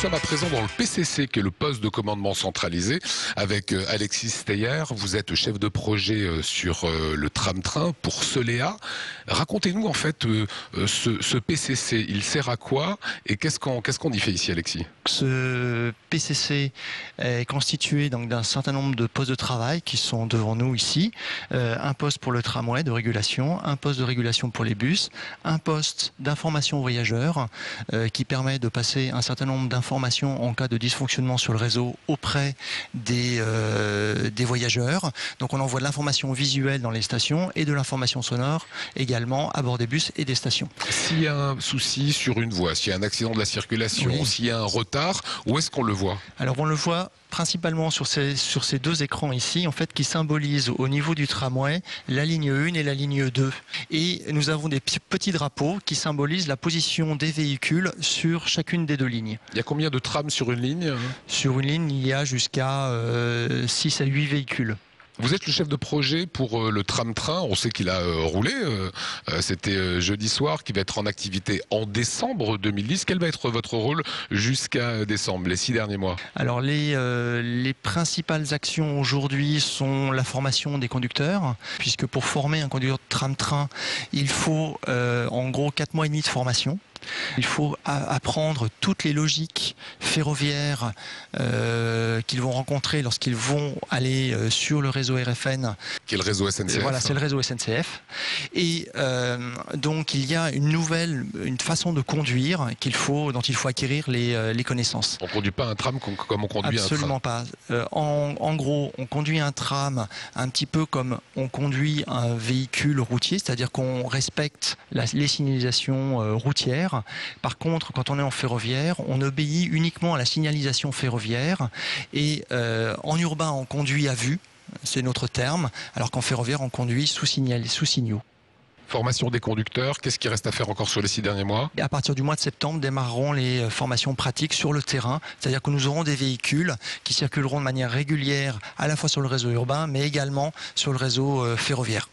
sommes à présent dans le PCC, qui est le poste de commandement centralisé, avec Alexis Steyer. Vous êtes chef de projet sur le tram-train pour Solea. Racontez-nous en fait ce PCC, il sert à quoi et qu'est-ce qu'on y fait ici, Alexis? Ce PCC est constitué donc d'un certain nombre de postes de travail qui sont devant nous ici. Un poste pour le tramway de régulation, un poste de régulation pour les bus, un poste d'information aux voyageurs qui permet de passer un certain nombre d'informations en cas de dysfonctionnement sur le réseau auprès des voyageurs. Donc on envoie de l'information visuelle dans les stations et de l'information sonore également à bord des bus et des stations. S'il y a un souci sur une voie, s'il y a un accident de la circulation, oui, s'il y a un retard, où est-ce qu'on le voit? Alors on le voit principalement sur ces deux écrans ici, en fait, qui symbolisent au niveau du tramway la ligne 1 et la ligne 2. Et nous avons des petits drapeaux qui symbolisent la position des véhicules sur chacune des deux lignes. Il y a combien de trams sur une ligne? Sur une ligne, il y a jusqu'à 6 à 8 véhicules. Vous êtes le chef de projet pour le tram-train. On sait qu'il a roulé. C'était jeudi soir, qui va être en activité en décembre 2010. Quel va être votre rôle jusqu'à décembre, les 6 derniers mois? Alors les principales actions aujourd'hui sont la formation des conducteurs, puisque pour former un conducteur de tram-train, il faut en gros 4 mois et demi de formation. Il faut apprendre toutes les logiques ferroviaires qu'ils vont rencontrer lorsqu'ils vont aller sur le réseau RFN. Qui est le réseau SNCF. Voilà, c'est le réseau SNCF. Et donc il y a une façon de conduire dont il faut acquérir les connaissances. On ne conduit pas un tram comme on conduit un train. Absolument pas. En gros, on conduit un tram un petit peu comme on conduit un véhicule routier, c'est-à-dire qu'on respecte les signalisations routières. Par contre, quand on est en ferroviaire, on obéit uniquement à la signalisation ferroviaire et en urbain, on conduit à vue, c'est notre terme, alors qu'en ferroviaire, on conduit sous signaux. Formation des conducteurs, qu'est-ce qui reste à faire encore sur les 6 derniers mois? Et à partir du mois de septembre, démarreront les formations pratiques sur le terrain, c'est-à-dire que nous aurons des véhicules qui circuleront de manière régulière à la fois sur le réseau urbain, mais également sur le réseau ferroviaire.